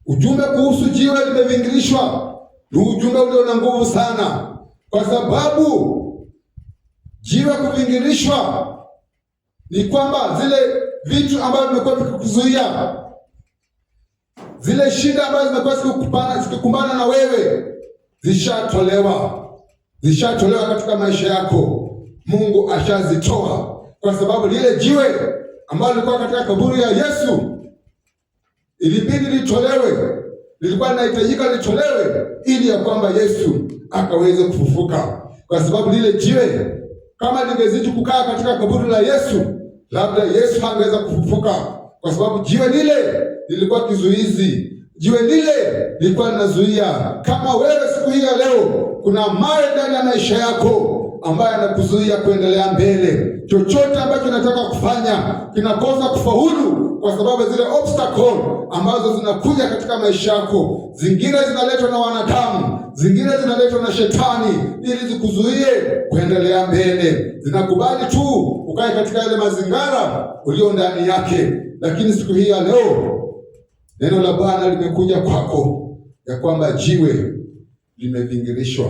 Ujumbe kuhusu jiwe limevingirishwa ni ujumbe ulio na nguvu sana, kwa sababu jiwe kuvingirishwa ni kwamba zile vitu ambavyo vimekuwa vikikuzuia, zile shida ambazo zimekuwa zikikumbana na wewe, zishatolewa katika maisha yako. Mungu ashazitoa, kwa sababu lile jiwe ambalo lilikuwa katika kaburi ya Yesu ilibidi litolewe, lilikuwa linahitajika litolewe ili ya kwamba Yesu akaweze kufufuka. Kwa sababu lile jiwe kama lingezidi kukaa katika kaburi la Yesu, labda Yesu hangeweza kufufuka, kwa sababu jiwe lile lilikuwa kizuizi. Jiwe lile lilikuwa linazuia. Kama wewe siku hii ya leo kuna mawe ndani ya maisha yako ambaye anakuzuia kuendelea mbele, chochote ambacho unataka kufanya kinakosa kufaulu kwa sababu zile obstacle ambazo zinakuja katika maisha yako, zingine zinaletwa na wanadamu, zingine zinaletwa na shetani ili zikuzuie kuendelea mbele. Zinakubali tu ukae katika yale mazingara ulio ndani yake. Lakini siku hii ya leo neno la Bwana limekuja kwako ya kwamba jiwe limevingirishwa.